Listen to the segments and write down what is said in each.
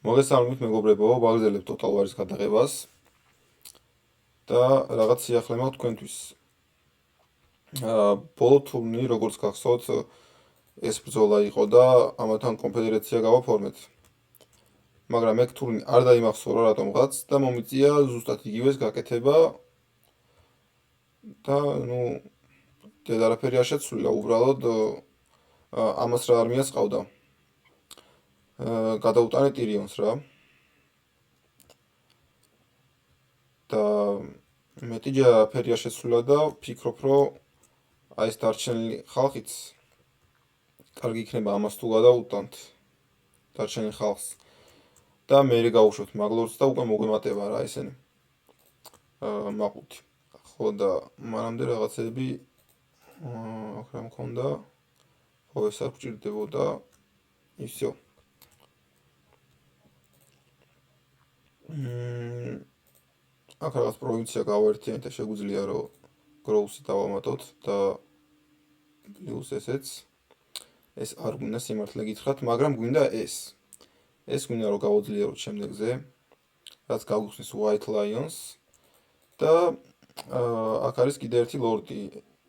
მოგესალმებით მეგობრებო, ვაგრძელებთ Total War-ის გადაღებას და რაღაც სიახლე მაქვს თქვენთვის. ბოლო თურნი, როგორც გახსოვთ, ეს ბრძოლა იყო და ამათთან კონფედერაცია გავაფორმეთ. მაგრამ ეგ თურნი არ დაიმახსოვრა რატომღაც და მომიწია ზუსტად იგივეს გაკეთება და დედ არაფერი არ შეცვლილა, უბრალოდ ამას რა არმიას ყავდა. გადაუტანე ტირიონს რა. და მეტი არაფერი არ შეცვლილა და ვფიქრობ, რომ აი ეს დარჩენილი ხალხიც კარგი იქნება ამას თუ გადაუტანთ დარჩენილ ხალხს და მე გავუშვებთ მაგლორს და უკვე მოგვემატება რა ესენი მაყუთი. ხო და მანამდე რაღაცები აქ რა მქონდა, ხო ეს არ გვჭირდებოდა ისო. აქ რაღაც პროვინცია გავაერთიანეთ და შეგვიძლია რომ გროუსი დავამატოთ და პლუს ესეც. ეს არ გვინდა სიმართლე გითხრათ, მაგრამ გვინდა ეს. ეს გვინდა რომ გავოძლიეროთ შემდეგზე, რაც გავიხსნის White Lions და აქ არის კიდე ერთი ლორდი,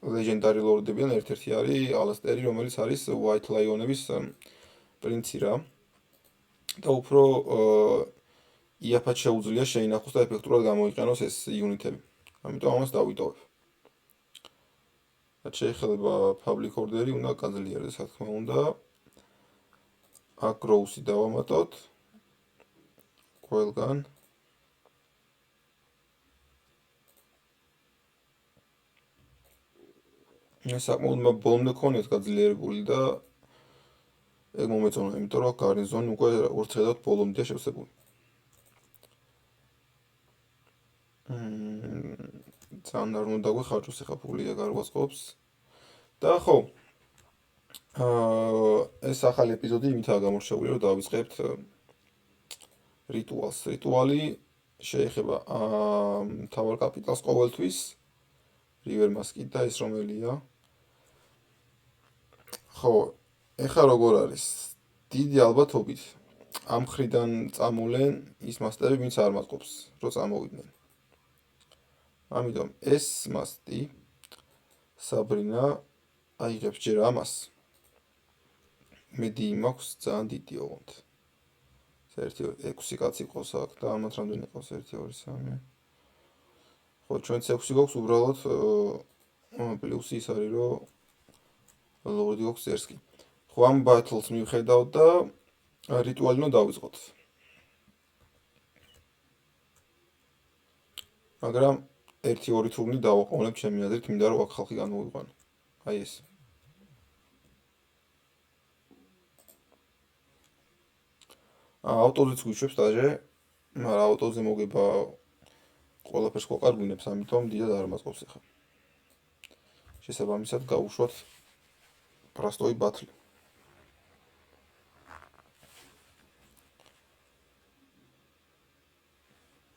ლეგენდარი ლორდებიან, ერთ-ერთი არის ალასტერი, რომელიც არის White Lion-ების პრინცი რა. და უფრო იაფად შეუძლია შეინახოს და ეფექტურად გამოიყენოს ეს იუნიტები. ამიტომ ამას დავიტოვებ. რაც შეიძლება public order-ი უნდა გაძლიერდეს, რა თქმა უნდა. აქ growth-ი დავამატოთ. ყველგან. ეს საკმაოდ ბოლომდე ქონიათ გაძლიერებული და ეგ მომეწონა, იმიტომ რომ გარნიზონი უკვე ვერცერთად ბოლომდე შევსებული. ძალიან არ უნდა დაგვეხარჯოს ახლა ფული ეგ არ გვაწყობს. და ხო, ეს ახალი ეპიზოდი იმითაა გამორჩეული, რომ დავიწყებთ რიტუალს. რიტუალი შეეხება მთავარ კაპიტალს ყოველთვის, რივერ მასკი და ეს რომელია. ხო, ეხლა როგორ არის? დიდი ალბათობით ამ მხრიდან წამულენ ის მასტები, ვინც არ მაწყობს, რომ წამოვიდნენ. ამიტომ ეს მასტი საბრინა აიღებს ჯერ ამას. მედი მაქვს ძალიან დიდი ოღონდ. 6 კაცი ყავს აქ და ამათ რამდენი ყავს 1 2 3. ხო, ჩვენც 6 გვაქვს უბრალოდ პლუსი ის არის, რომ ლორდი გვაქვს ერთსკი. ხო, ამ ბათლს მივხედავთ და რიტუალი უნდა დავიწყოთ. მაგრამ 1-2 თურნი დავაყოვნებ ჩემი აზრით, მინდა რომ აქ ხალხი განმოვიყვანო. აი ეს. ავტოზეც გვიშვებს დაჟე, მაგრამ ავტოზე მოგება ყველაფერს გვაყარგვინებს, ამიტომ დიდად არ მაწყობს ახლა. შესაბამისად გავუშვათ პრასტოი ბათლი.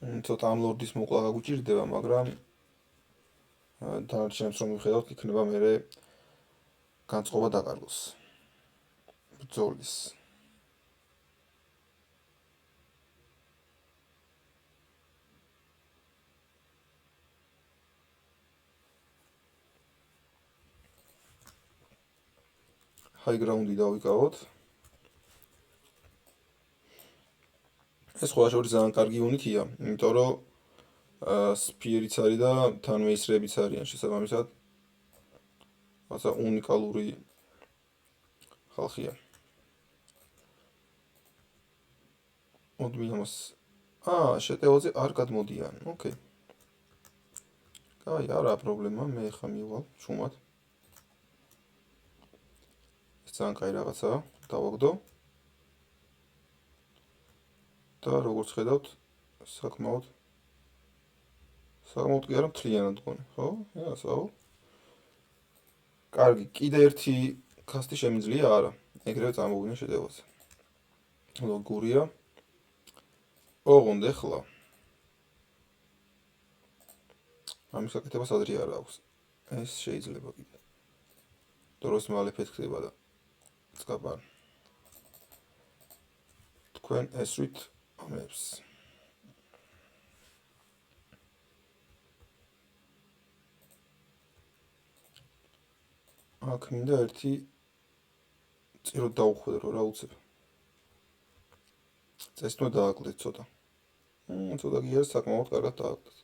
ცოტა ამ ლორდის მოკლა გაგვჭირდება, მაგრამ დანარჩენებს რომ მივხედავთ, იქნება მერე განწყობა დაკარგოს. ბრძოლის. ჰაი გრაუნდი დავიკავოთ. ეს სხვა შორის ძალიან კარგი იუნიტია, იმიტომ რომ სფიერიც არის და თანმეისრებიც არიან შესაბამისად. რაღაცა უნიკალური ხალხია. მოდმე ამას. შეტევაზე არ გადმოდიან. ოკეი. აი, არა პრობლემა, მე ხა მივალ შუმად. ეს ძალიან კაი რაღაცაა, დავაგდო. და როგორც ხედავთ, საკმაოდ კი არა მთლიანად გონი, ხო? ასაო. კარგი, კიდე ერთი კასტი შემიძლია არა. ეგრევე წამოვიდნენ შეტევაზე. ლოგურია. ოღონდ ეხლა ამის გაკეთებას ადრე არ აქვს. ეს შეიძლება კიდე. დროს მალე ფეთქდება და წკაპარ. თქვენ ესვით ამებს. აქ მინდა ერთი წიროთ დავუხვედრო რა უცებ. წესით უნდა დააკლდეთ ცოტა. ცოტა კი არის საკმაოდ კარგად დააკლდეთ.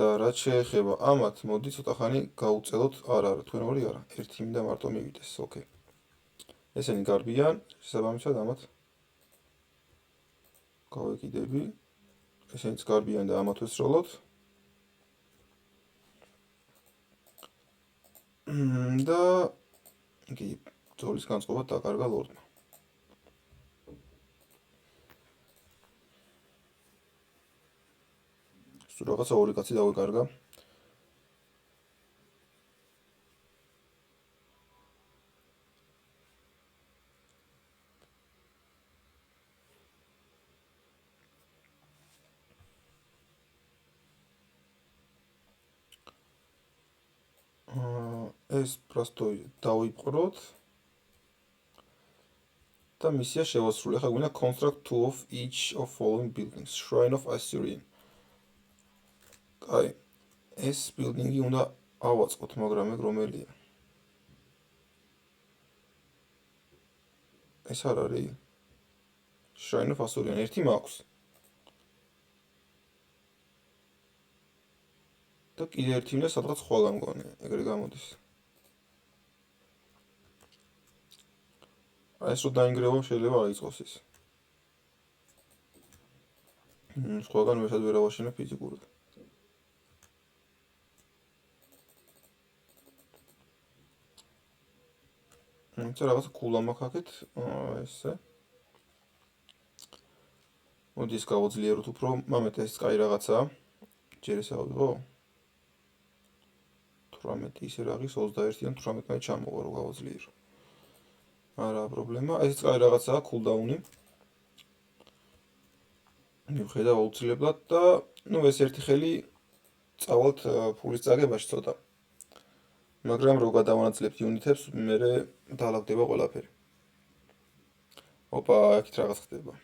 და რაც შეეხება ამათ, მოდი ცოტა ხანი გავუწელოთ, არა, თქვენ ორი არა, ერთი მინდა მარტო მივიდეს, ოკეი. ესენი გარბიან, შესაბამისად ამათ გავეკიდები. ესენიც გარბიან და ამათ ვესროლოთ. და იგი ბრძოლის განწყობა დაკარგა ლორდმა. სულ რაღაცა ორი კაცი დავეკარგა. ეს просто დავიპყროთ და მისია შევასრულე. ახლა გვინდა construct two of each of following buildings. Shrine of Assyrian. აი, ეს building-ი უნდა ავაწყოთ, მაგრამ ეგ რომელია? ეს არ არის? Shrine of Assyrian ერთი მაქვს. და კიდე ერთი მინდა სადღაც სხვა გამგონია, ეგრე გამოდის. აი ეს რო დაინგრევა შეიძლება აიწყოს ის. სხვაგან ვერცად ვერ ავაშენე ფიზიკურად. იცი რაღაცა კულა მაქვს აქეთ, ესე. მოდი ის გავაძლიეროთ უფრო, მამეთ ეს კაი რაღაცაა. ჯერ ესე ავიღო. 18 ისე რაღაც 21-დან 18-მდე ჩამოვა რო გავაძლიერო. არა პრობლემა, ესეც კაი რაღაცაა, cooldown-ი. მივხედავ აუცილებლად და ნუ ეს ერთი ხელი წავალთ ფულის წაგებაში ცოტა. მაგრამ რო გადავანაწილებთ იუნიტებს, მერე დაალაგდება ყველაფერი. ოპა, აქეთ რაღაც ხდება.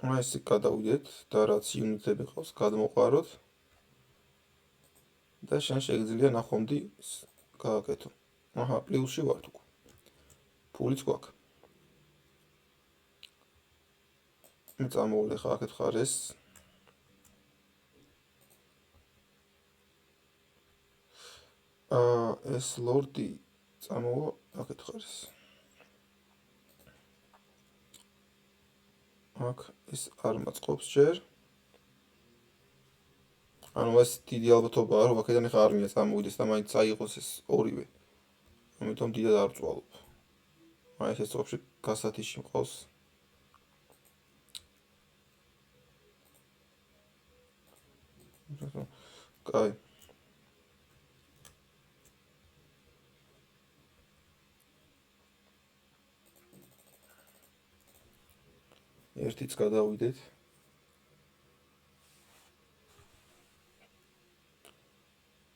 ესე გადავიდეთ და რაც იუნიტები ყავს, გადმოყაროთ. და შენ შეგიძლია ნახვამდი გააკეთო. აჰა, პლუსში ვართ უკვე. ფულიც გვაქვს. წამოვლე ხა აქეთ ხარ ეს. ეს ლორდი წამოვა აქეთ ხარ ეს. აქ ეს არ მაწყობს ჯერ. ანუ ეს დიდი ალბათობაა, რომ აქედან ხა არმია წამოვიდეს და მაინც აიღოს ეს ორივე. ამიტომ დიდად არ წვალობ. აი ეს წოფში გასათიში მყავს. კაი. ერთიც გადავიდეთ.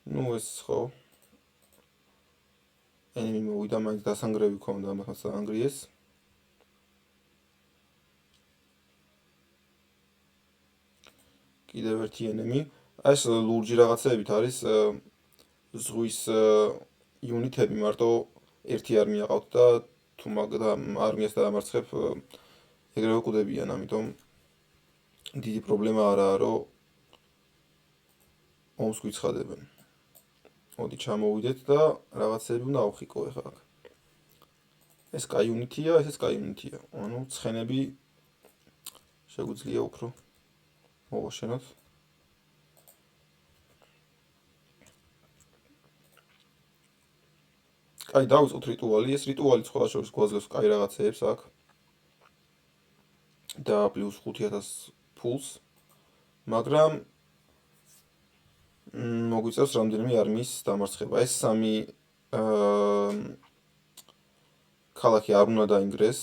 ნუ ეს ხო. ენემი მოვიდა, მაინც დასანგრევი ქონდა, ამას დაანგრიეს. კიდევ ერთი ენემი. ეს ლურჯი რაღაცეებით არის ზღვის იუნიტები, მარტო ერთი არმია ყავთ და თუ არმიას დაამარცხებ ეგრევე კვდებიან, ამიტომ დიდი პრობლემა არაა, რომ ომს გვიცხადებენ. მოდი ჩამოვიდეთ და რაღაცები უნდა ავხიკო ეხლა აქ. ეს კაი იუნიტია, ესეც კაი იუნიტია. ანუ ცხენები შეგვიძლია უფრო მოვაშენოთ. კაი, დავიწყოთ რიტუალი. ეს რიტუალი სხვა შორის გვაძლევს კაი რაღაცეებს აქ. და პლუს 5000 ფულს. მაგრამ მოგვიწევს რამდენიმე არმიის დამარცხება. ეს სამი ქალაქი არ უნდა დაინგრეს.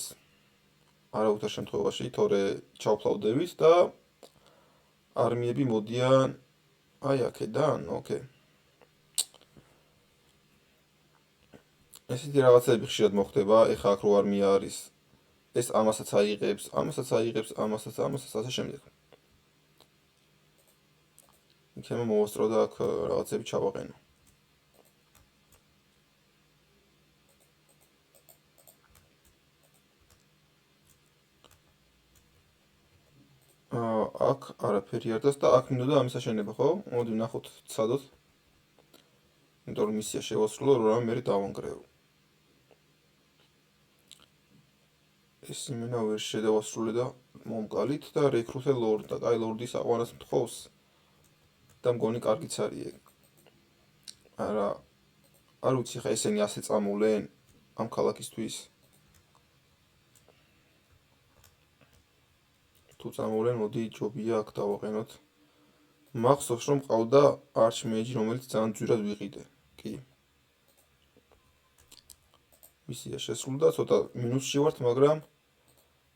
არავითარ შემთხვევაში, თორე ჩავფლავდებით და არმიები მოდიან აი აქედან, ოკეი. ესეთი რაღაცები ხშირად მოხდება, ეხლა აქ რო არმია არის. ეს ამასაც აიღებს, ამასაც, ასე შემდეგ. იქნება მოვასწრო და აქ რაღაცები ჩავაყენო. აქ არაფერი არ დას და აქ მინდოდა ამის აშენება, ხო? მოდი ვნახოთ, ცადოთ. იმიტომ რომ მისია შევასრულო, რომ მე დავანგრევ. ეს იმენა ვერ შედავასრულე და მომკალით და რეკრუტე ლორდ და აი ლორდის აყვანას მთხოვს და მგონი კარგიც არის ეგ. არა, არ ვიცი ხა ესენი ასე წამოვლენ ამ ქალაქისთვის. თუ წამოვლენ, მოდი ჯობია აქ დავაყენოთ. მახსოვს რომ ყავდა არჩმეიჯი, რომელიც ძალიან ძვირად ვიყიდე. კი. მისია შესრულდა, ცოტა მინუსში ვართ, მაგრამ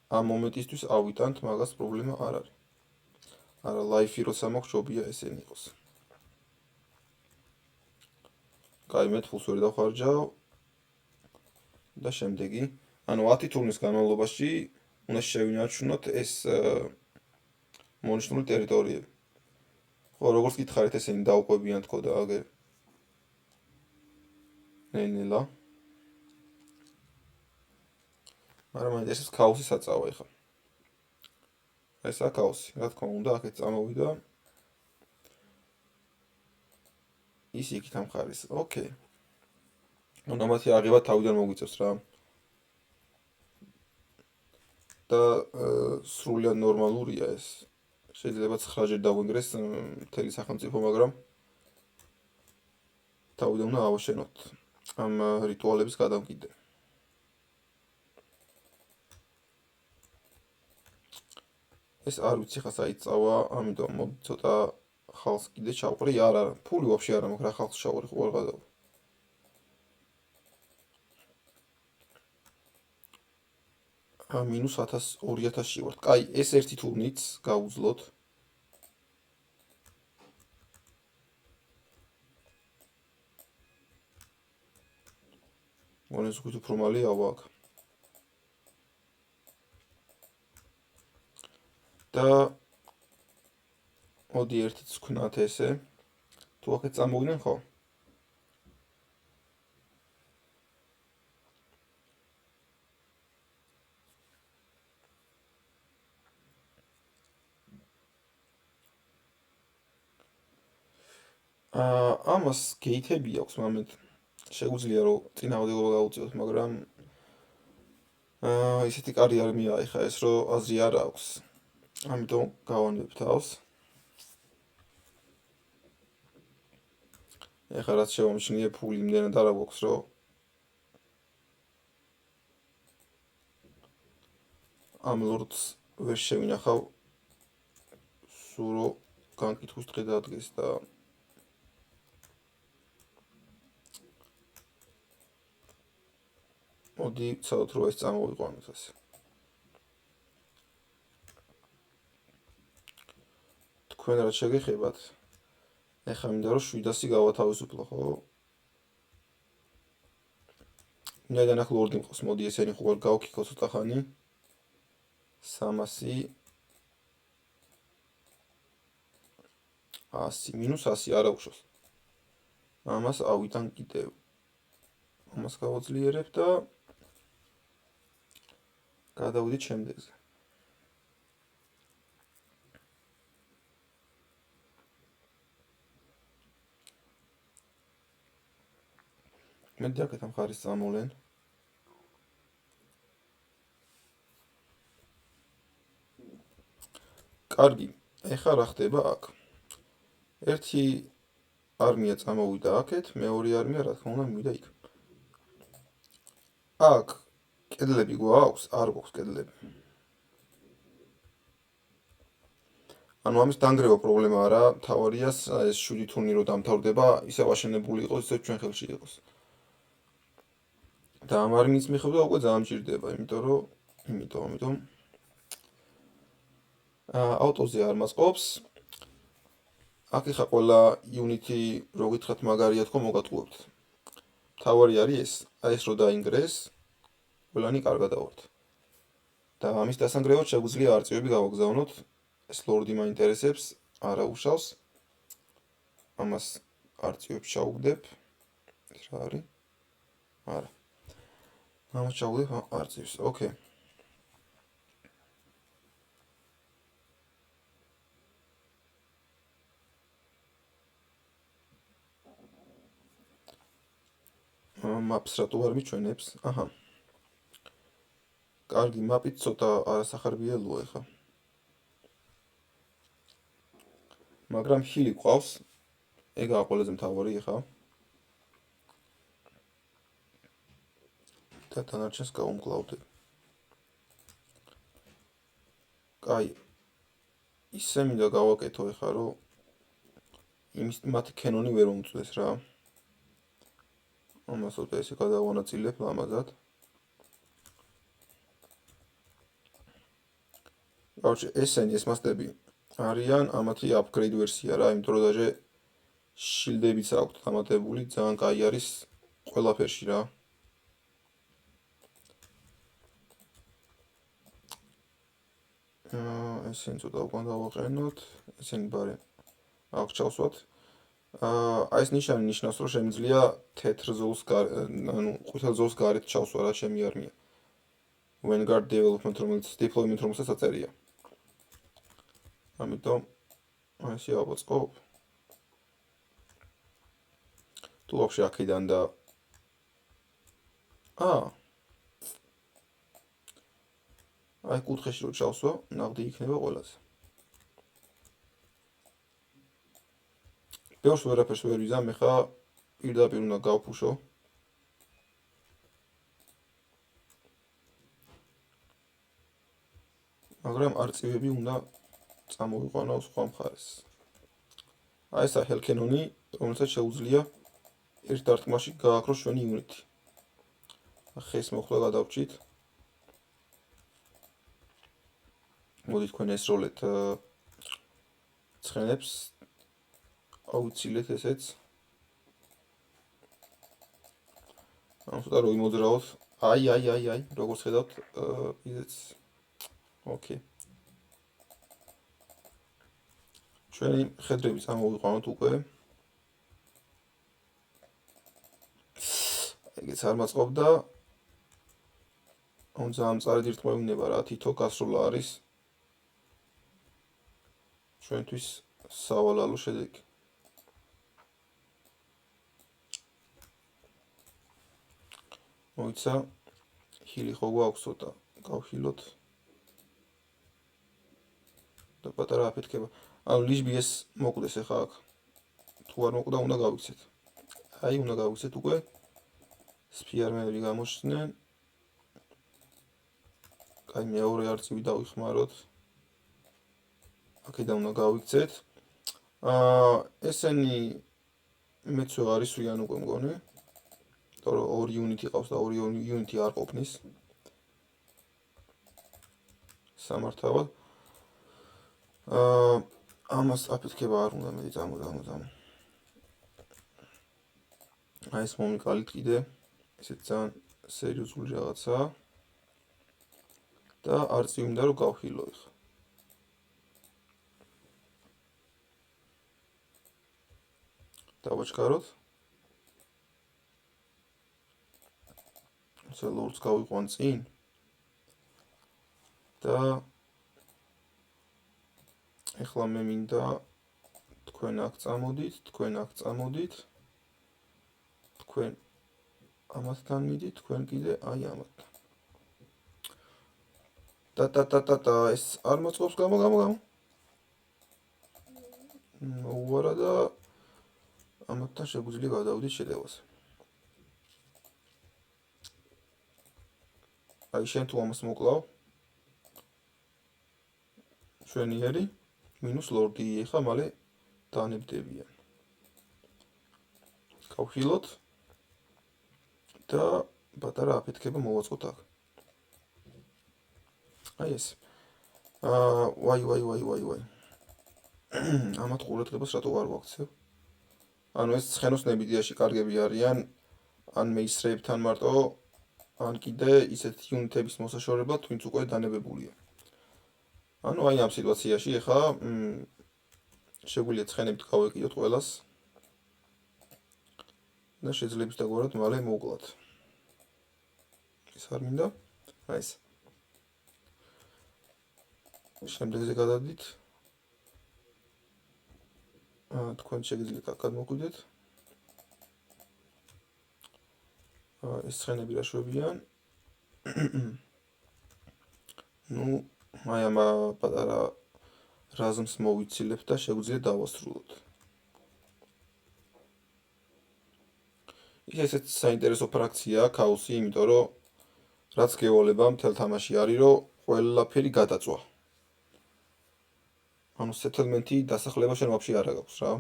ამ მომენტისთვის ავიტანთ, მაგას პრობლემა არ არის. არა, ლაიფი როცა მაქვს, ჯობია ესენი იყოს. კაი, მე თულს ვერ დავხარჯავ და შემდეგი. ანუ 10 თურმის განმავლობაში უნდა შევინარჩუნოთ ეს მონიშნული ტერიტორიები. ხო, როგორც გითხარით, ესენი დაუყვებიან თქო და აგერ. ნელ-ნელა. მაგრამ ეს ქაოსი საწავა ეხლა. ესა ქაოსი, რა თქმა უნდა, აქეთ წამოვიდა. ის იქით ამ ხარის. ოკეი. ანუ ამათი აღება თავიდან მოგვიწევს რა. და სრულად ნორმალურია ეს. შეიძლება 9-ჯერ დავინგრეს მთელი სახელმწიფო, მაგრამ თავიდან უნდა ავაშენოთ ამ რიტუალების გადამკიდე. ეს არ ვიცი ხა საიწავა, ამიტომ მოდი ცოტა ხალხს კიდე ჩავყრი. არა, ფული ვაფშე არ მაქვს, რა ხალხს ჩავყრი ყოველ გადავა. მინუს 1000 2000-ში ვართ. კაი, ეს ერთი თურნიც გავუძლოთ. მგონი ზღვით უფრო მალე ავაკ. და მოდი ერთიც ვქნათ ესე. თუ აქეთ წამოვიდნენ ხო? ამას გეითები აქვს მომენტ. შეგვიძლია რომ წინააღმდეგობა გაუწიოთ, მაგრამ ისეთი კარი არმია ეხა ეს რომ აზრი არ აქვს. ამიტომ გავანებ თავს. ეხლა რაც შევამჩნიე ფული იმდენად არ აქვს რომ ამ ლორდს ვერ შევინახავ სულ რომ განკითხვის დღე დადგეს და მოდი ცალოთ რომ ეს წამოვიყვანოთ ასე. თქვენ რაც შეგეხებათ, ეხლა მინდა რომ 700 გავათავისუფლო, ხო? ნაიდან აქ ლორდი მყავს, მოდი ესენი ხო არ გავქიქო ცოტა ხანი. 300 100 -100 არ აუშვას. ამას ავიტან კიდევ. ამას გავაძლიერებ და გადავიდით შემდეგზე. მეტი აქეთ ამ ხარის წამოვლენ. კარგი, ეხლა რა ხდება აქ? ერთი არმია წამოვიდა აქეთ, მეორე არმია რა თქმა უნდა მივიდა იქ. აქ კედლები გვაქვს? არ გვაქვს კედლები. ანუ ამის დანგრევა პრობლემა არა, თავარია ეს 7 თურნი რო დამთავრდება, ისევ აშენებული იყოს, ისევ ჩვენ ხელში იყოს. და ამ არმიის მიხედვა უკვე ძალიან მჭირდება, ამიტომ ავტოზე არ მასყობს. აქ ხა ყველა unity რო გითხრათ მაგარია თქო მოგატყუებთ. თავარი არის ეს, აი ეს რო დაინგრეს, ყველანი კარგად დავართ. და ამის დასანგრევად შეგვიძლია არწივები გავაგზავნოთ. ეს ლორდი მაინტერესებს, არა უშავს. ამას არწივებს ჩავუგდებ. ეს რა არის? არა. ამას ჩავუგდებ არწივს. ოკეი. maps რატო არ მიჩვენებს? აჰა. კარგი, მაპით ცოტა არასახარბიელოა ეხა. მაგრამ ჰილი ყავს. ეგაა ყველაზე მთავარი ეხა. და დანარჩენს გავუმკლავდებ. კაი. ისე მინდა გავაკეთო ეხა, რომ იმის მათი კენონი ვერ მომწვეს რა. ამას ოდე ესე გადავანაწილებ ლამაზად. Короче, ესენი ეს მასტები არიან ამათი upgrade ვერსია რა, იმიტომ რომ დაჟე შილდებიც აქვთ დამატებული, ძალიან კაი არის ყველაფერში რა. ესენი ცოტა უკან დავაყენოთ, ესენი ბარე აქ ჩავსვათ. აი ეს ნიშანი ნიშნავს, რომ შემიძლია თეთრ ზოლს ანუ ყვითელ ზოლს გარეთ ჩავსვა რა ჩემი არმია. Vanguard deployment რომელსაც აწერია. ამიტომ აი ესე ავაწყობ. თუ вообще აქედან და აი კუთხეში რო ჩავსვა, ნაღდი იქნება ყველაზე. ბევრს ვერაფერს ვერ ვიზამ, ეხა პირდაპირ უნდა გავფუშო. მაგრამ არწივები უნდა წამოვიყვანო სხვა მხარეს. აი ესა ჰელკენონი, რომელსაც შეუძლია ერთ დარტყმაში გააქროს ჩვენი unity. ხეს მოხლა გადავჭით. მოდით თქვენ ესროლეთ ცხენებს. ავიცილეთ ესეც. ცოტა რო იმოძრაოთ. აი, როგორც ხედავთ, ისეც ოკეი. ჩვენი ხედრები წამოვიყვანოთ უკვე. ეგეც არ მაწყობდა. ძალიან მწარი დირტყმევინება რა, თითო გასროლა არის. ჩვენთვის სავალალო შედეგი. მოიცა ჰილი ხო გვაქვს ცოტა, გავჰილოთ. და პატარა აფეთქება. ანუ ლიშბი ეს მოკვდეს ახლა აქ. თუ არ მოკვდა, უნდა გავიქცეთ. აი, უნდა გავიქცეთ უკვე. სფიარმენები გამოჩნდნენ. კაი, მეორე არწივი დავიხმაროთ. აქედან უნდა გავიქცეთ. ესენი მეც ვეღარ ისვიან უკვე მგონი. იმიტომ რომ ორი unity ყავს და ორი unity არ ყოფნის. სამართავად. ამას აფეთქება არ უნდა მეტი წამო. აი ეს მომიკალით კიდე. ესეც ძალიან სერიოზული რაღაცაა. და არწივი უნდა რომ გავხილო ეხლა. დავაჩქაროთ. ესე ლორდს გავიყვან წინ. და ეხლა მე მინდა თქვენ აქ წამოდით, თქვენ ამათთან მიდით, თქვენ კიდე აი ამათთან. და ეს არ მოწყობს გამო. უარა და ამათთან შეგვიძლია გადავიდეთ შეტევაზე. აი შენ თუ ამას მოკლავ. ჩვენიერი მინუს ლორდი ეხა მალე დანებდებიან. გავხილოთ და პატარა აფეთქება მოვაწყოთ აქ. აი ეს. ვაი. ამათ ყურადღებას რატო არ ვაქცევ? ანუ ეს ცხენოსნები დიაში კარგები არიან, ან მეისრეებთან მარტო, ან კიდე ისეთი იუნიტების მოსაშორებლად, ვინც უკვე დანებებულია. ანუ აი ამ სიტუაციაში ეხა შეგვიძლია ცხენებით გავეკიდოთ ყველას და შეძლებს დაგვარად მალე მოვკლათ. ეს არ მინდა? აი ეს. შემდეგზე გადავდით. თქვენ შეგიძლიათ აქ გადმოგვიდეთ. ეს ცხენები რა შვებიან? ნუ აი ამ პატარა რაზმს მოვიცილებ და შეგვიძლია დავასრულოთ. ესეც საინტერესო ფრაქციაა ქაოსი, იმიტომ რომ რაც გევალება მთელ თამაში არის, რომ ყველაფერი გადაწვა. ანუ settlement-ი დასახლება შენ ვაფშე არ აქვს რა.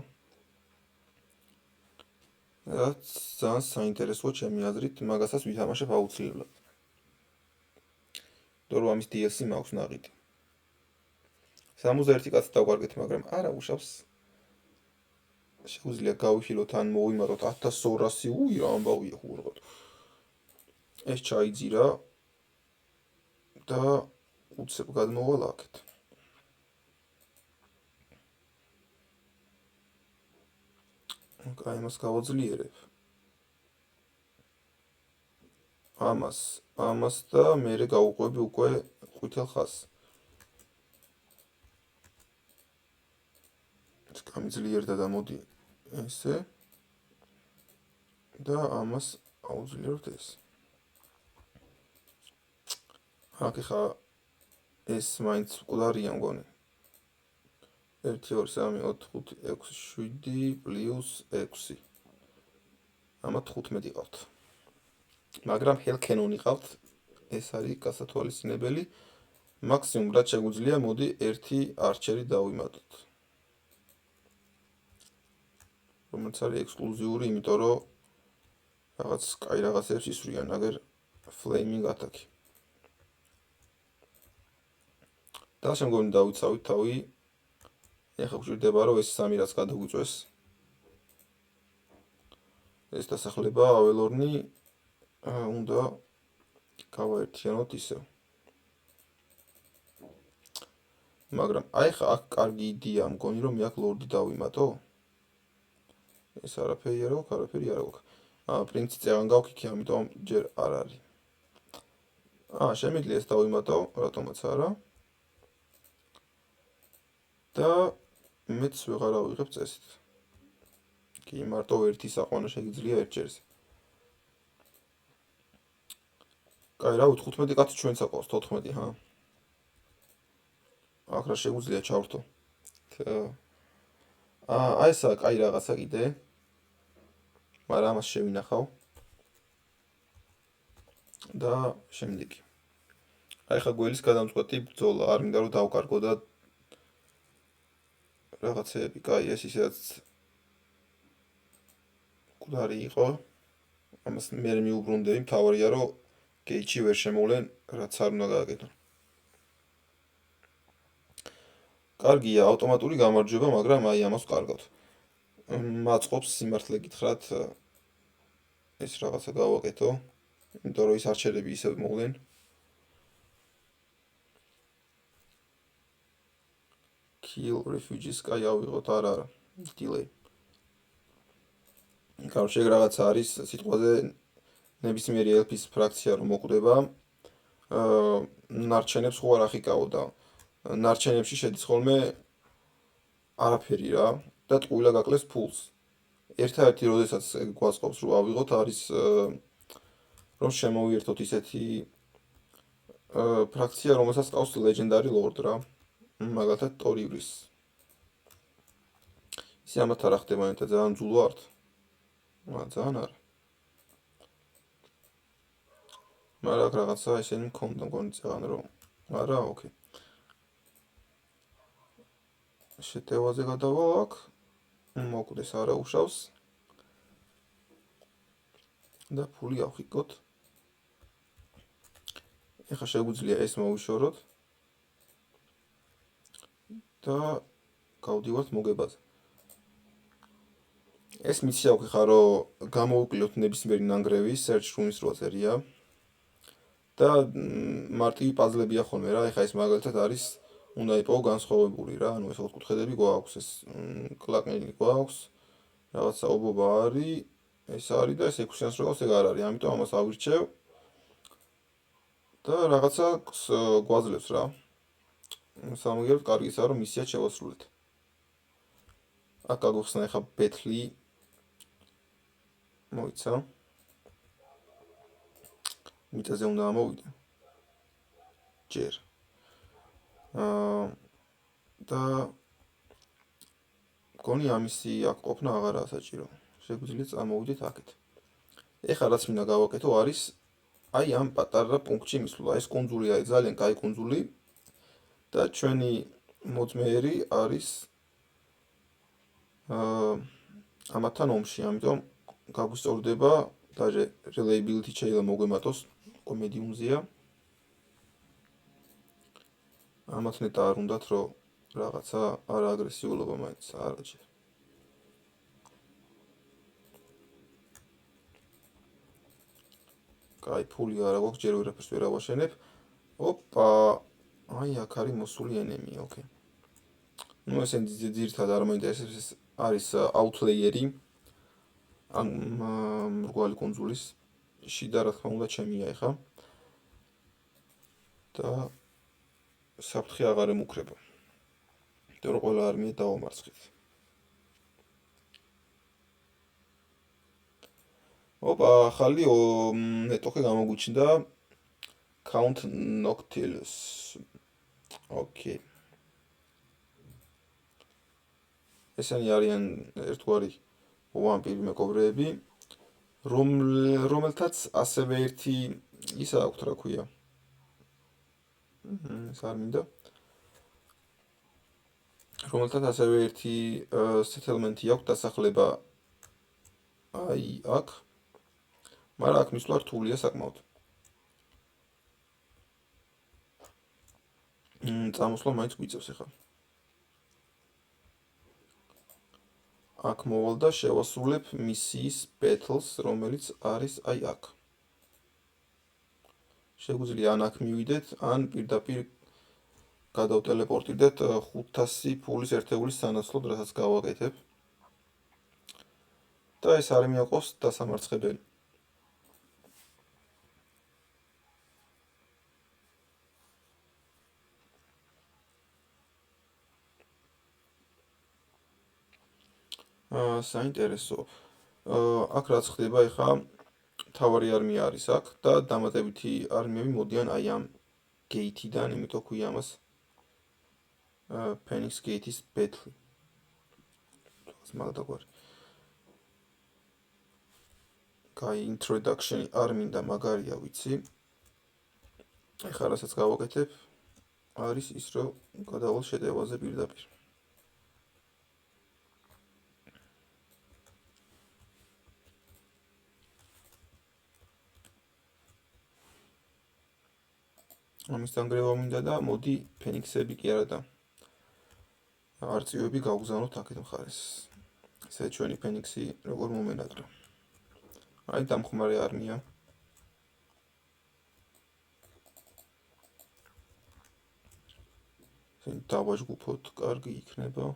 რაც ძალიან საინტერესოა ჩემი აზრით, მაგასაც ვითამაშებ აუცილებლად. იმიტომ რომ ამის DLC მაქვს ნაყიდი. 61 კაცი დავკარგეთ, მაგრამ არა უშავს. შეგვიძლია გავიხილოთ ან მოვიმატოთ 1200, უი რა ამბავია ხურღოთ. ეს ჩაიძირა და უცებ გადმოვალ აქეთ. აი მას გავაძლიერებ. ამას და მერე გავუყვები უკვე ყვითელ ხაზს. გამიძლიერდა და მოდი ესე და ამას აუძლიერებთ ეს. აქ ხა ეს მაინც მკვდარია მგონი. 1 2 3 4 5 6 7 პლუს 6. ამათ 15 ყავთ. მაგრამ ჰელქენონი ყავთ. ეს არის გასათვალისწინებელი. მაქსიმუმ რაც შეგვიძლია, მოდი 1 არჩერი დავიმატოთ. რომელიც არის ექსკლუზიური, იმიტომ რომ რაღაც კაი რაღაცებს ისვრიან, აგერ flaming attack. და შემდგომი დავიცავით თავი. ეხლა გვჭირდება რომ ეს სამი რაც გადაგვიწვეს. ეს დასახლება აველორნი უნდა გავაერთიანოთ ისევ. მაგრამ აი ხა აქ კარგი იდეა მგონი რომ მე აქ ლორდი დავიმატო. ეს არაფერი არ აქვს, არაფერი არ აქვს. პრინცი წევან გავქ იქ, ამიტომ ჯერ არ არის. შემიძლია ეს დავიმატო, რატომაც არა. და მეც ვეღარ ავიღებ წესით. კი, მარტო ერთი საყვანა შეგიძლია ერთჯერზე. კაი, რავი, 15 კაცი ჩვენც აყავს, 14, ჰა. აქ რა შეგვიძლია ჩავრთო. აი ესა კაი რაღაცა კიდე. მაგრამ ამას შევინახავ. და შემდეგი. აი ხა გველის გადამწყვეტი ბრძოლა, არ მინდა რომ დავკარგო და რაღაცეები, კაი, ეს ისედაც მკვდარი იყო. ამას მე მიუბრუნდები, მთავარია რომ გეიჩი ვერ შემოვლენ, რაც არ უნდა გააკეთო. კარგია, ავტომატური გამარჯვება, მაგრამ აი ამას ვკარგავთ. მაწყობს სიმართლე გითხრათ ეს რაღაცა გავაკეთო, იმიტომ რომ ის არჩერები ისევ მოვლენ. Kill refugees, კაი, ავიღოთ, არა, delay. Короче, რაღაცა არის სიტყვაზე ნებისმიერი ელფის ფრაქცია რომ მოკვდება, ნარჩენებს ხო არ ახიკაო და ნარჩენებში შედის ხოლმე არაფერი რა და ტყუილა გაკლეს ფულს. ერთადერთი როდესაც გვაწყობს რომ ავიღოთ არის რომ შემოვიერთოთ ისეთი ფრაქცია რომელსაც ყავს ლეგენდარი ლორდ რა. მაგალითად ტორივრის. ისე ამათ არ ხდება, ენთა ძალიან ძულ ვართ. ძალიან არა. მაგრამ რაღაცა ესენი მქონდა მგონი წაღან რომ არა, ოკეი. შეტევაზე გადავალ აქ. მოკვდეს არა უშავს. და ფული ავხიკოთ. ეხლა შეგვიძლია ეს მოვიშოროთ. და გავდივართ მოგებაზე. ეს მისია გვხარ რომ გამოვიკლოთ ნებისმიერი ნანგრევი search room-ის რო წერია და მარტივი პაზლებია ხოლმე რა, ეხლა ეს მაგალითად არის უნდა იპოვო განსხვავებული რა, ანუ ეს ოთხკუთხედები გვაქვს, ეს კლაკნილი გვაქვს, რაღაცა ობობა არის, ეს არის და ეს 600-ს როგორც ეგ არ არის, ამიტომ ამას ავირჩევ და რაღაცა გვაძლევს რა. სამაგიეროდ კარგისაა რომ მისია შევასრულეთ. აქ გაგვხსნა ეხლა ბეთლი მოიცა. მიწაზე უნდა ამოვიდე. ჯერ. და გონი ამისი აქ ყოფნა აღარაა საჭირო. შეგვიძლია წამოვიდეთ აქეთ. ეხლა რაც მინდა გავაკეთო არის აი ამ პატარა პუნქტში მისვლა. ეს კუნძული არის ძალიან კაი კუნძული და ჩვენი მოწმეერი არის ამათთან ომში, ამიტომ გაგვისწორდება даже reliability შეიძლება მოგვემატოს medium-ზეა. ამათ ნეტა არ უნდათ რომ რაღაცა არა აგრესიულობა მაინც არა ჯერ. კაი, ფული არა გვაქვს, ჯერ ვერაფერს ვერ ავაშენებ. ოპა, აი აქ არის მოსული enemy, ოკეი. ნუ ესე ძირითადად არ მოინტერესებს, ეს არის outlayer-ი ამ მრგვალი კუნძულის. შიდა რა თქმა უნდა ჩემია ეხა. და საფრთხე აღარ ემუქრება. იმიტომ რომ ყველა არმია დავამარცხეთ. ოპა, ახალი ნეტოქი გამოგვიჩნდა Count Noctilus. ოკეი. ესენი არიან ერთგვარი ვამპირი მეკობრეები, რომელთაც ასევე ერთი ისა აქვთ რა ქვია. ეს არ მინდა. რომელთაც ასევე ერთი settlement-ი აქვს დასახლება აი აქ. მაგრამ აქ მისვლა რთულია საკმაოდ. წამოსვლა მაინც გვიწევს ახლა. აქ მოვალ და შევასრულებ მისიის battles, რომელიც არის აი აქ. შეგვიძლია ან აქ მივიდეთ, ან პირდაპირ გადავტელეპორტირდეთ 500 ფულის ერთეულის სანაცვლოდ, რასაც გავაკეთებ. და ეს არმია ყავს დასამარცხებელი. საინტერესო. აქ რაც ხდება ეხა თავარი არმია არის აქ და დამატებითი არმიები მოდიან აი ამ გეითიდან, იმიტომ ქვია ამას Phoenix Gate-ის battle. მაგდაგვარი. კაი introduction-ი არ მინდა მაგარია ვიცი. ეხლა რასაც გავაკეთებ არის ის რომ გადავალ შეტევაზე პირდაპირ. ამის დანგრევა მინდა და მოდი ფენიქსები კი არა და არწივები გავგზავნოთ აქეთ მხარეს. ესე ჩვენი ფენიქსი როგორ მომენატრა. აი დამხმარე არმია. დავაჯგუფოთ, კარგი იქნება.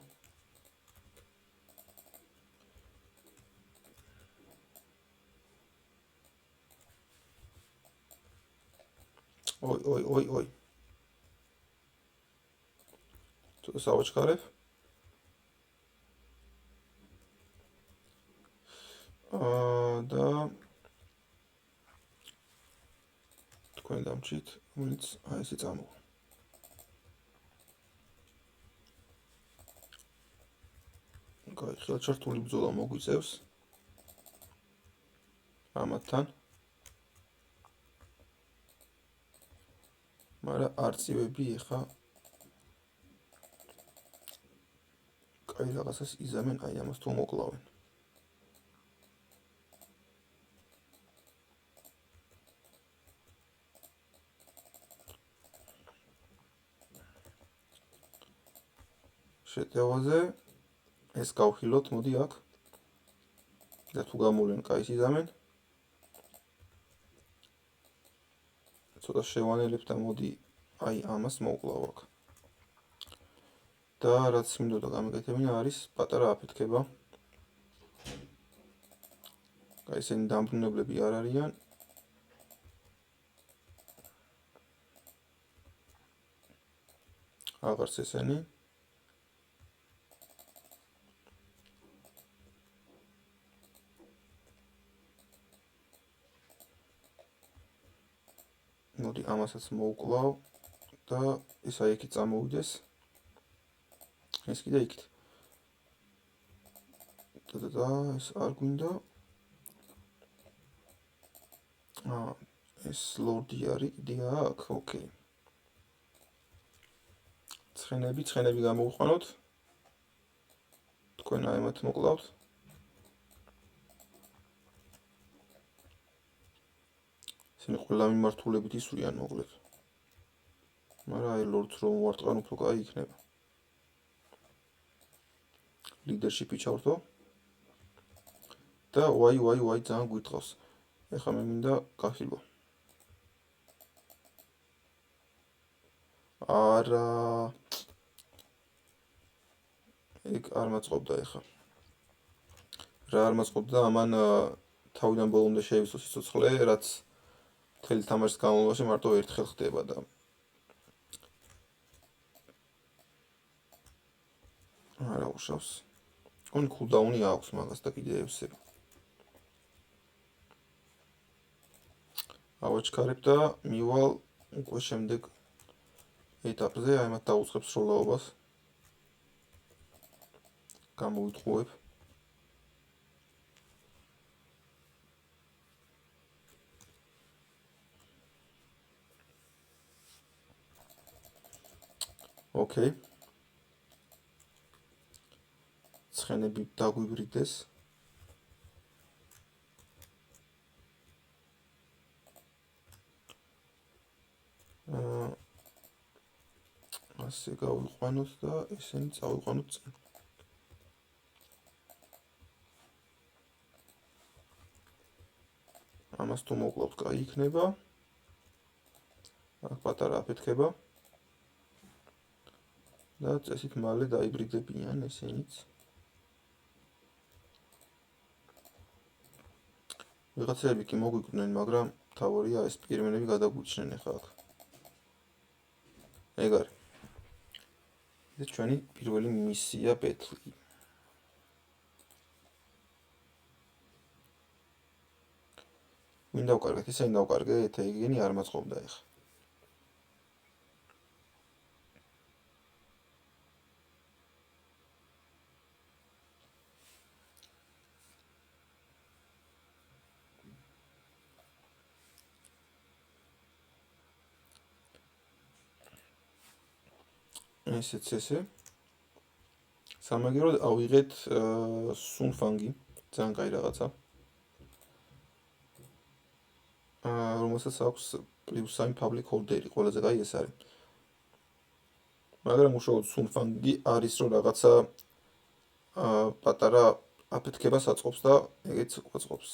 ой. თუ სავაჩქარებ. და თქვენ დამჭით, რომელიც აი ესე წამოვა. კაი, ხელჩართული ბრძოლა მოგვიწევს. ამათთან. მაგრამ არწივები ეხა კაი რაღაცას იზამენ აი ამას თუ მოკლავენ. შეტევაზე ეს გავხილოთ, მოდი აქ. და თუ გამოვლენ, კაი სიზამენ. ცოტა შევანელებ და მოდი აი ამას მოვკლავ აქ. და რაც მინდოდა გამეკეთებინა არის პატარა აფეთქება. აი ესენი დამბრუნებლები არ არიან. აღარც ესენი. მოდი ამასაც მოვკლავ და ეს აი იქით წამოვიდეს. ეს კიდე იქით. და ეს არ გვინდა. ეს ლორდი არის კიდე აქ, ოკეი. ცხენები გამოვიყვანოთ. თქვენ აემათ მოკლავთ. ისინი ყველა მიმართულებით ისვრიან მოკლედ. მაგრამ აი ლორდს რომ ვარტყან უფრო კაი იქნება. ლიდერშიპი ჩავრთო. და ვაი ძალიან გვირთხავს. ეხლა მე მინდა გახილვა. არა ეგ არ მაწყობდა ეხლა. რა არ მაწყობდა ამან თავიდან ბოლომდე შეივსო სიცოცხლე, რაც მთელი თამაშის განმავლობაში მარტო ერთხელ ხდება და არა უშავს. კონი კულდაუნი აქვს მაგას და კიდე ევსები. ავაჩქარებ და მივალ უკვე შემდეგ ეტაპზე, აი მათ დაუწყებს სროლაობას. გამოვიტყუებ. ოკეი. ცხენები დაგვიბრიდეს. ასე გავიყვანოთ და ესენი წავიყვანოთ წინ. ამას თუ მოკლავთ, კაი იქნება. აქ პატარა აფეთქება. და წესით მალე დაიბრიდებიან ესენიც. ვიღაცები კი მოგვიკვდნენ, მაგრამ თავარია ეს პირმენები გადაგვიჩნენ ახლა აქ. ეგ არის. ეს ჩვენი პირველი მისია ბეთლი. ვინ დავკარგეთ? ისინი დავკარგეთ, ეგენი არ მაწყობდა ახლა. ესეც ესე. სამაგიეროდ ავიღეთ სუნფანგი, ძალიან კაი რაღაცა. რომელსაც აქვს +1 public holder-ი, ყველაზე კაი ეს არის. მაგრამ უშუალოდ სუნფანგი არის რომ რაღაცა პატარა აფეთქებას აწყობს და ეგეც აწყობს.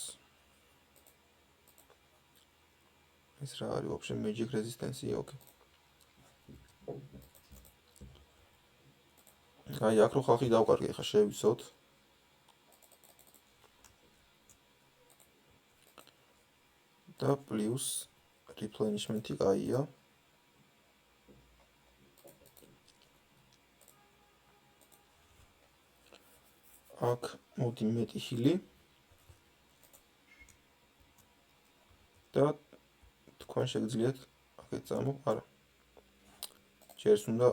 ეს რა არის вообще magic resistance-ი, ოკეი. აი აქ რო ხალხი დავკარგე, ხა შევიცოთ. და პლუს replenishment-ი კაია. აქ მოდი მეტი ჰილი. და თქვენ შეგიძლიათ აქეთ წამო, არა. ჯერს უნდა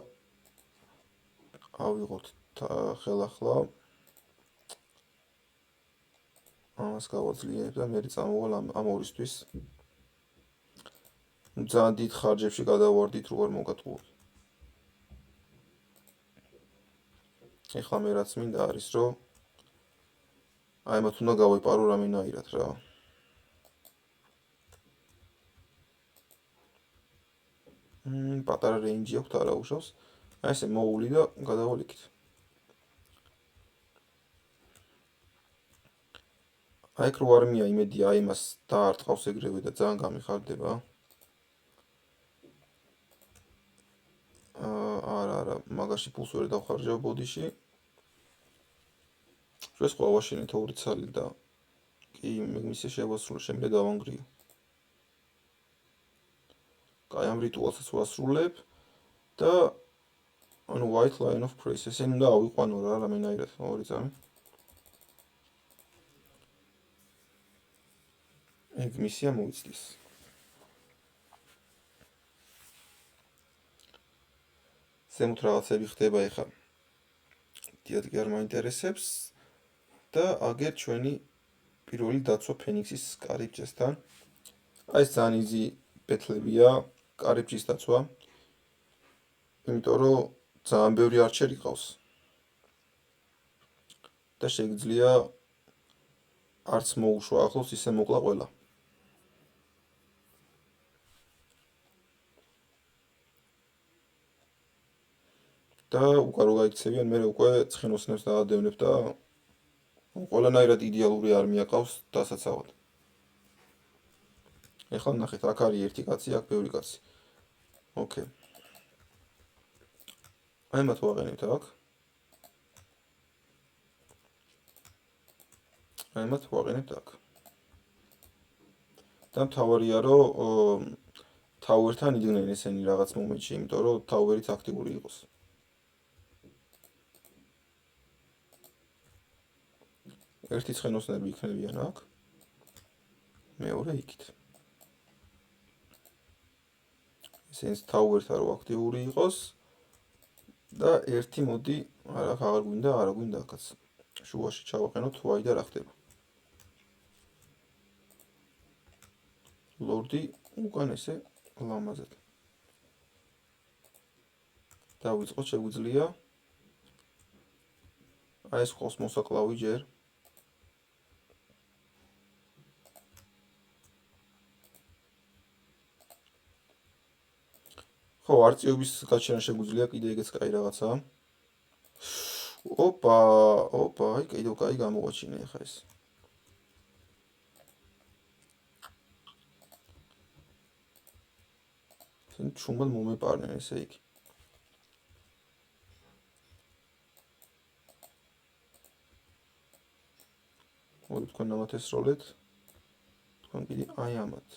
ავიღოთ ხელახლა. ამას გავაძლიერებ და მე წამოვალ ამ ორისთვის. ძალიან დიდ ხარჯებში გადავარდით, რო არ მოგატყუოთ. ეხლა მე რაც მინდა არის, რომ აი მათ უნდა გავეპარო რამენაირად რა. პატარა რეინჯი აქვს, არა უშავს. აი ესე მოული და გადავალ იქით. აი ეგ რო არ მია იმედია აი მას დაარტყავს ეგრევე და ძალიან გამიხარდება. არა, მაგაში ფულს ვერ დავხარჯავ ბოდიში. ეს ყვა ვაშენით 2 ცალი და კი მისე შევასრულე, შემიძლია დავანგრიო. კაი, ამ რიტუალსაც ვასრულებ და ანუ white line of praise ესენი უნდა ავიყვანო რა რამენაირად 2 წამი. ეგ მისია მოიცდის. ზემოთ რაღაცები ხდება ეხლა. დიადგი არ მაინტერესებს და აგერ ჩვენი პირველი დაცვა ფენიქსის კარიბჭესთან. აი ეს ძალიან იზი ბეთლებია კარიბჭის დაცვა. იმიტომ რომ ძალიან ბევრი არჩერი ყავს. და შეგიძლია არც მოუშვა ახლოს ისე მოკლა ყველა. და უკვე რო გაიქცევიან, მე უკვე ცხენოსნებს დაადევნებ და ყველანაირად იდეალური არმია ყავს დასაცავად. ეხლა ნახეთ, აქ არის ერთი კაცი, აქ ბევრი კაცი. ოკეი. აი მათ ვაყენებთ აქ. აი მათ ვაყენებთ აქ. და მთავარია რომ თავერთან იდგნენ ესენი რაღაც მომენტში, იმიტომ რომ თავერით აქტიური იყოს. ერთი ცხენოსნები იქნებიან აქ. მეორე იქით. ესენს თავერთან რო აქტიური იყოს და ერთი მოდი, არა აღარ გვინდა აქაც. შუაში ჩავაყენოთ y და რა ხდება. ლორდი უკან ესე ლამაზად. დავიწყოთ შეგვიძლია. აი ეს ხოს მოსაკლავი ჯერ. ხო, არწიობის გაჩენა შეგვიძლია, კიდე ეგეც კაი რაღაცაა. ოპა, აი კიდევ კაი გამოაჩინე ახლა ეს. ისინი ჩუმად მომეპარნენ ესე იგი. მოდი თქვენ ამათ ესროლეთ. თქვენ კიდე აი ამათ.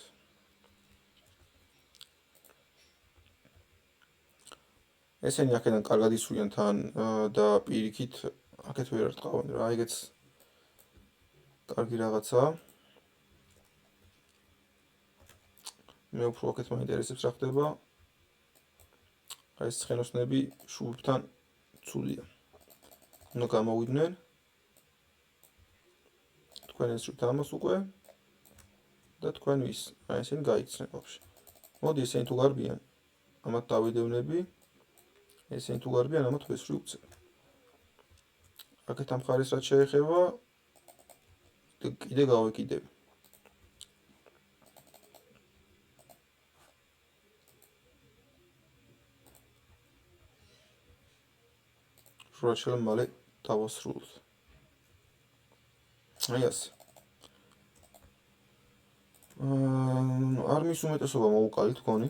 ესენი აქედან კარგად ისვრიან თან და პირიქით აქეთ ვერ არტყავენ რა, ეგეც კარგი რაღაცაა. მე უფრო აქეთ მაინტერესებს რა ხდება. აი ეს ცხენოსნები შუბებთან ცუდია. უნდა გამოვიდნენ. თქვენ ესრით ამას უკვე და თქვენ ვის, აი ესენი გაიქცნენ ბავშვი. მოდი ესენი თუ გარბიან, ამათ დავიდევნები. ესენი თუ გარბიან, ამათ ვესვრი უცებ. აქეთ ამ მხარეს რაც შეეხება, კიდე გავეკიდები. რაც შეიძლება მალე დავასრულოთ. აი ასე. არმიის უმეტესობა მოუყალით თქვენი.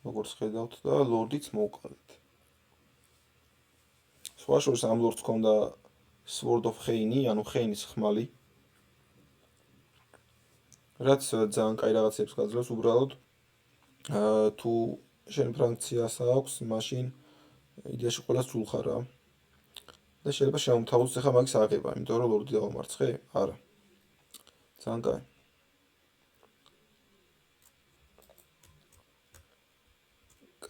როგორც ხედავთ და ლორდიც მოუყალით. სხვა შორის ამ ლორდს ჰქონდა Sword of Heini, ანუ ხეინის ხმალი. რაც ძალიან კაი რაღაცებს გაძლევს უბრალოდ თუ შენ ფრაქციას აქვს, მაშინ იდეაში ყველა სულხარა. და შეიძლება შემოთავაზოს ახლა მაგის აღება, იმიტომ რომ ლორდი დავამარცხე? არა. ძალიან კაი.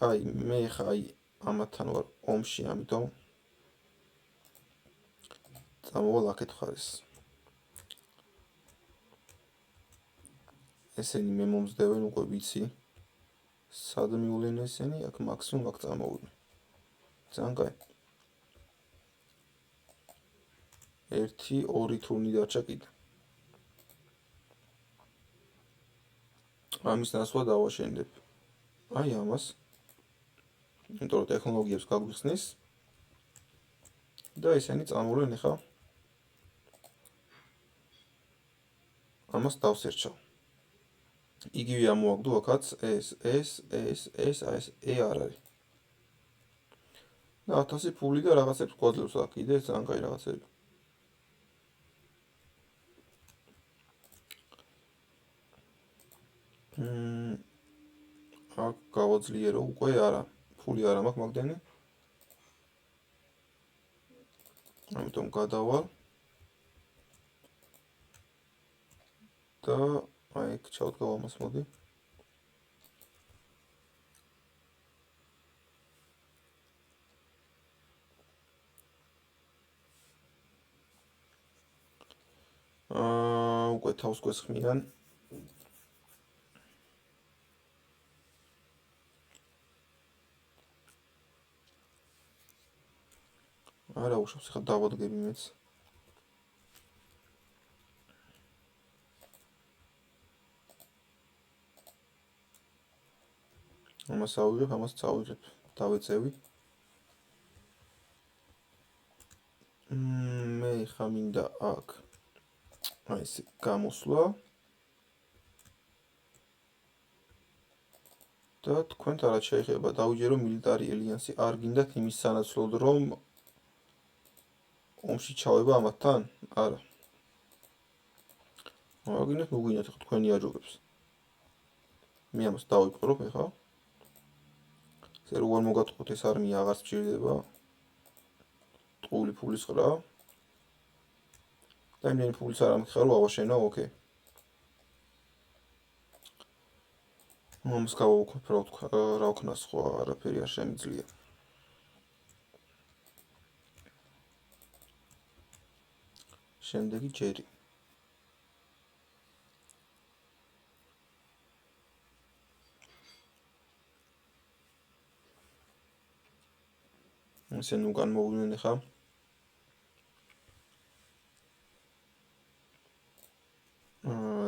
კაი, მე ხა აი ამათთან ვარ ომში, ამიტომ წამოვალ აქეთ ხარეს. ესენი მე მომზდევენ უკვე ვიცი. სად მივლენ ესენი, აქ მაქსიმუმ აქ წამოვიდნენ. ძალიან კაი. 1-2 თურნი დარჩა კიდე. ამის ნაცვლად დავაშენდებ. აი ამას. იმიტომ რომ ტექნოლოგიებს გაგვიხსნის. და ისინი წამოვლენ ახლა ამას დავსერჩავ. იგივე ამოვაგდო აქაც ეს არ არის. და 1000 ფული და რაღაცებს გვაძლევს აქ კიდე ძალიან კაი რაღაცები. აქ გავაძლიერო უკვე არა. ფული არ მაქვს მაგდენი. ამიტომ გადავალ და აი ეგ ჩავდგავ ამას მოდი. უკვე თავს გვესხმიან. არა უშავს ხა დავადგები მეც. ამას ავიღებ, ამას წავიღებ. დავეწევი. მე ხა მინდა აქ აი ეს გამოსვლა. და თქვენთ არა შეიძლება დავიჯერო მილიტარი ალიანსი არ გინდათ იმის სანაცვლოდ რომ ომში ჩავება ამათთან? არა. აგინეთ მოგინათ ხო თქვენი აჯობებს. მე ამას დავიპყრობ ახლა. ესე რომ არ მოგატყუთ ეს არმია აღარც მჭირდება. ტყული ფულის ყრა. და იმენი ფულიც არ ამხარ რომ ავაშენო, ოკეი. ამას გავაუქმებ რა ვქნა სხვა არაფერი არ შემიძლია. შემდეგი ჯერი. ისინი უკან მოვიდნენ ახლა.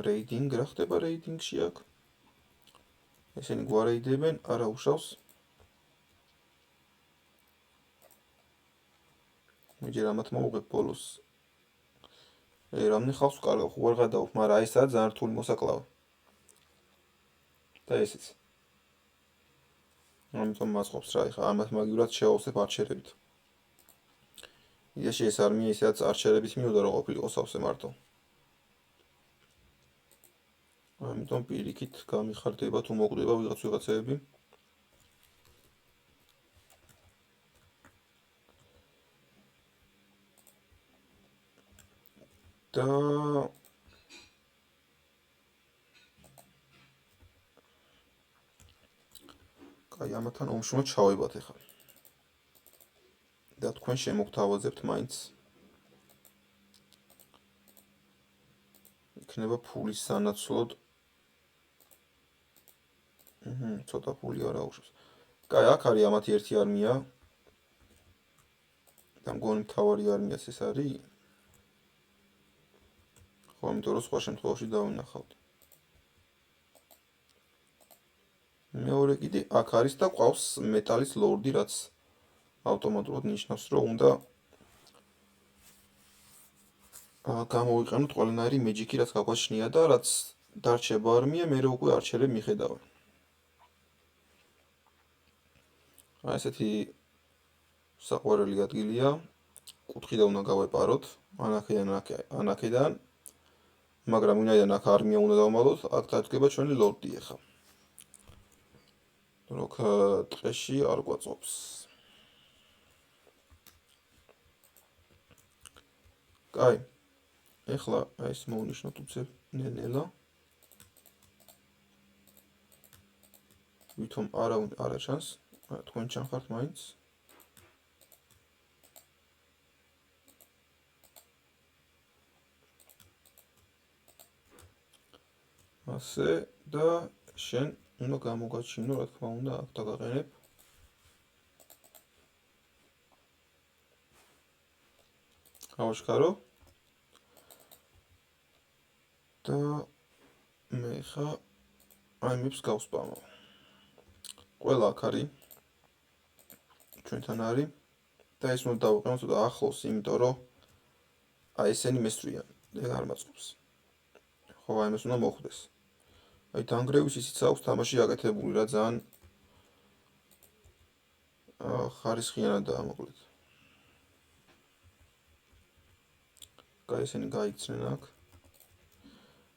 რეიდინგ რა ხდება რეიდინგში აქ? ისინი გვარეიდებენ, არა უშავს. მიჯერ ამათ მოვუღებ ბოლოს. რამე ხავს კარგავ, ხო ვერ გადავ, მაგრამ აი ესაა ძალიან რთული მოსაკლავა. და ესეც. ამიტომ მასყოფს რა, ეხა ამათ მაგივრად შევავსებ არჩერებით. იდეაში ეს არმია ისედაც არჩერებით მიოდა რომ ყოფილიყო სავსე მარტო. ამიტომ პირიქით გამიხარდება თუ მოკვდება ვიღაცეები. და კაი ამათან ომში ჩავებათ ახლა. და თქვენ შემოგთავაზებთ მაინც. იქნება ფულის სანაცვლოდ. ცოტა ფული არა უშავს. კაი, აქ არის ამათი ერთი არმია. და მგონი მთავარი არმიაც ეს არის. ხო, იმიტომ რომ სხვა შემთხვევაში დავინახავთ. მეორე კიდე აქ არის და ყავს მეტალის ლორდი, რაც ავტომატურად ნიშნავს, რომ უნდა გამოვიყენოთ ყველანაირი მეჯიკი, რაც გაგვაჩნია და რაც დარჩება არმია, მე უკვე არჩერები მიხედავენ. აი ესეთი საყვარელი ადგილია. კუთხიდან უნდა გავეპაროთ, ანაკედან. მაგრამ ვინაიდან აქ არმია უნდა დავმალოთ, აქ დადგება ჩვენი ლორდი ახლა. როქ ტყეში არ გვაწობს. კაი. ეხლა ეს მოვნიშნოთ უცებ ნელ-ნელა. ვითომ არა ჩანს, თქვენ ჩანხართ მაინც. ასე და შენ უნდა გამოგაჩინო, რა თქმა უნდა, აქ დაგაყენებ. ავაშკარო. და მე ხა აიმებს გავსპამო. ყველა აქ არის. ჩვენთან არის და ეს უნდა დავუყენო ცოტა ახლოს, იმიტომ რომ აი ესენი მესწრიან, ეგ არ მაწყობს. ხო, აი ეს უნდა მოხვდეს. აი დანგრევის ისიც აქვს თამაში აკეთებული, რა ძალიან ხარისხიანადაა მოკლედ. კაი, ესენი გაიქცნენ აქ.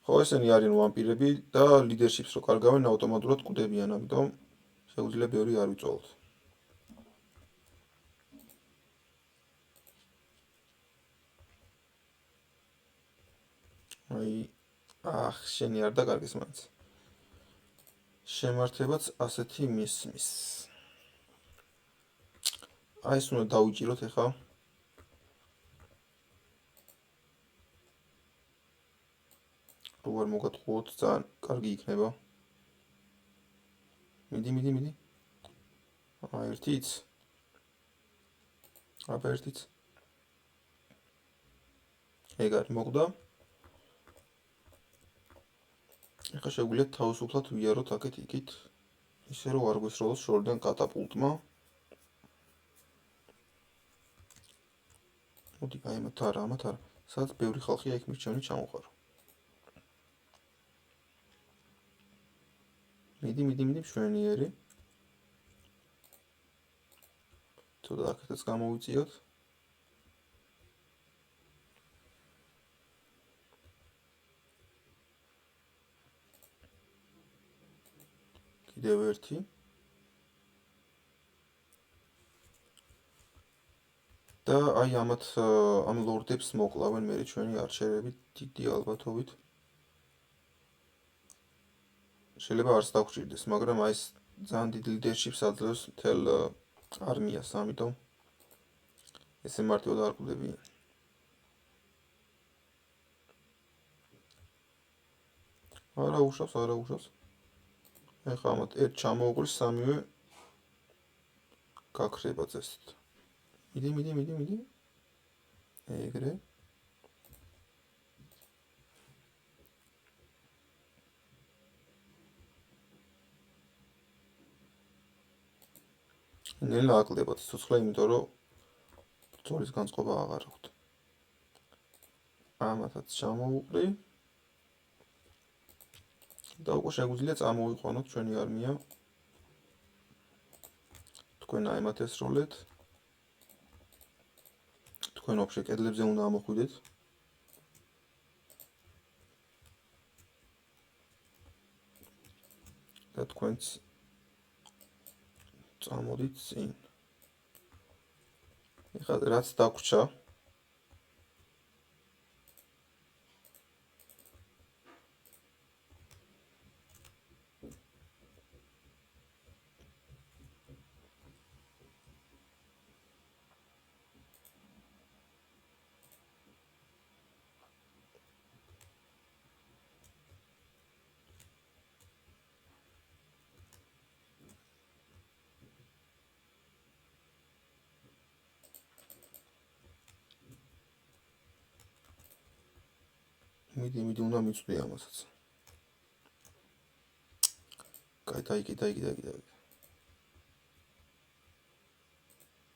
ხო, ესენი არიან ვამპირები და ლიდერშიპს რო კარგავენ, ავტომატურად კვდებიან, ამიტომ შეგვიძლია ბევრი არ ვიწოლოთ. აი, შენი არ დაკარგეს მაინც. შემართებაც ასეთი მისმის. აი, ეს უნდა დავიჭიროთ ეხლა. რო არ მოგატყუოთ, ძალიან კარგი იქნება. მიდი. ერთიც. აბა ერთიც. ეგ არის მოკვდა. ეხლა შეგვიძლია თავისუფლად ვიაროთ აქეთ იქით, ისე რომ არ გვესროლოს შორიდან კატაპულტმა. მოდი, აი ამათ არა. სადაც ბევრი ხალხია, იქ მირჩევნით ჩამოვყარო. მიდი, მშვენიერი. ცოტა აქეთაც გამოვიწიოთ. კიდევ ერთი. და აი ამათ ამ ლორდებს მოკლავენ მე ჩვენი არჩერები დიდი ალბათობით. შეიძლება არც დაგჭირდეს, მაგრამ აი ეს ძალიან დიდ ლიდერშიპს აძლევს მთელ არმიას, ამიტომ ესე მარტივად არ კვდებიან. არა უშავს. ეხლა ამათ ერთ ჩამოუყრის, სამივე გაქრება წესით. მიდი. ეგრე. ნელა აკლებათ ცოცხლა, იმიტომ რომ ბრძოლის განწყობა აღარ აქვთ. ამათაც ჩამოუყრი. და უკვე შეგვიძლია წამოვიყვანოთ ჩვენი არმია. თქვენ აემათ ესროლეთ. თქვენ ვაფშე კედლებზე უნდა ამოხვიდეთ. და თქვენც წამოდით წინ. ეხლა რაც დაგვრჩა, მიდი უნდა მიწვდი ამასაც. კაი, დაიკიდა.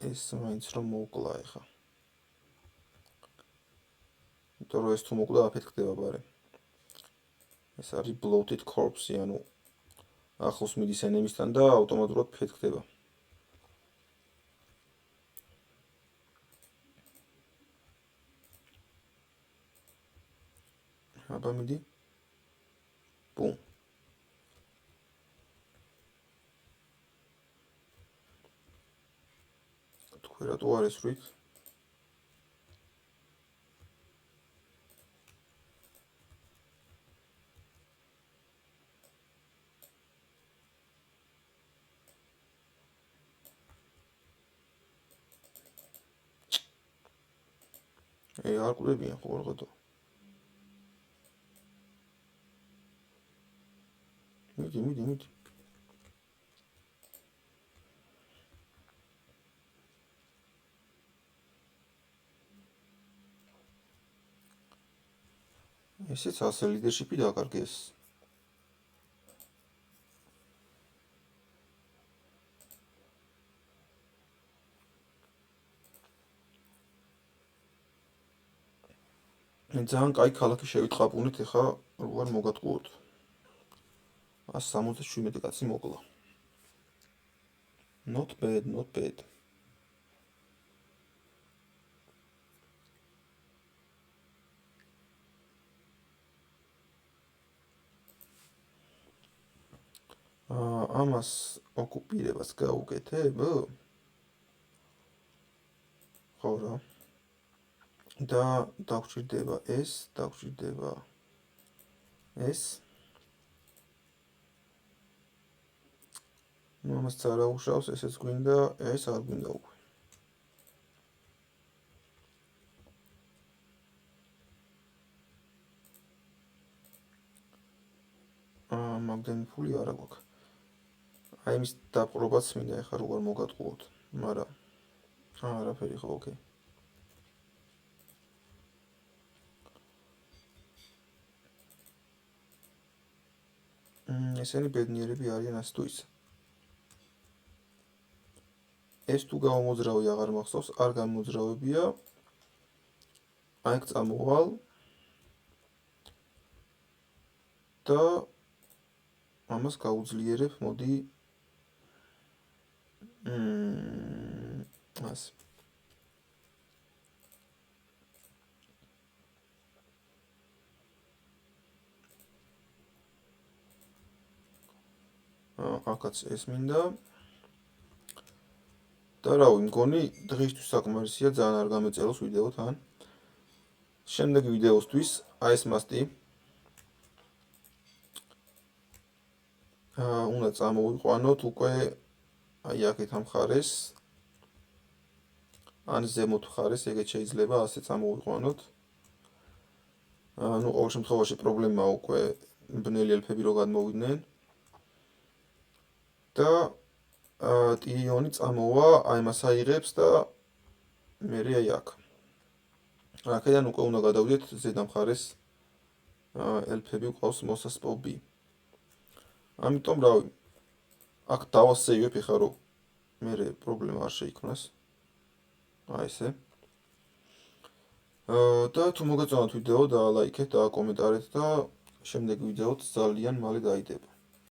ეს მაინც რომ მოკლა ეხა. იმიტომ რომ ეს თუ მოკლა, აფეთქდება ბარე. ეს არის bloated corpse, ანუ ახლოს მიდის ენემისთან და ავტომატურად ფეთქდება. აბა მიდი. ბუმ. თქვენ რატო არ ესვრით? არ კვდებიან ხო რაღაცა. მიდი. ესეც ასე ლიდერშიპი დაკარგეს. ძალიან კაი ქალაქი შევიტყაპუნეთ, ეხა როგორ მოგატყუოთ. 177 კაცი მოკლა. Not bad, not bad. ამას ოკუპირებას გავუკეთებ? ხო რა. და დაგვჭირდება ეს, დაგვჭირდება ეს. ნუ ამას არა უშავს, ესეც გვინდა, ეს არ გვინდა უკვე. მაგდენი ფული არა გვაქვს. აი იმის დაპყრობაც მინდა, ეხლა როგორ მოგატყუოთ, მაგრამ არაფერი ხო, ოკეი. ესენი ბედნიერები არიან ასე თუ ისე. ეს თუ გავამოძრავი აღარ მახსოვს, არ გამოძრავებია. აი აქ წამოვალ და ამას გავუძლიერებ, მოდი ასე. აქაც ეს მინდა. და რავი, მგონი დღისთვის საკმარისია, ძალიან არ გამეწეროს ვიდეო თან. შემდეგი ვიდეოსთვის აი ეს მასტი უნდა წამოვიყვანოთ უკვე აი აქეთ ამ მხარეს. ან ზემოთ მხარეს, ეგეც შეიძლება ასე წამოვიყვანოთ. ნუ ყოველ შემთხვევაში პრობლემაა უკვე ბნელი ელფები რო გადმოვიდნენ. და ტირიონი წამოვა, აი მას აიღებს და მერე აი აქ. აქედან უკვე უნდა გადავიდეთ ზედა მხარეს ელფები ყავს მოსასპობი. ამიტომ რავი, აქ დავასეივებ ეხლა რომ მერე პრობლემა არ შეიქმნას. აი ესე. და თუ მოგეწონათ ვიდეო, დაალაიქეთ და კომენტარეთ და შემდეგი ვიდეოც ძალიან მალე დაიდება.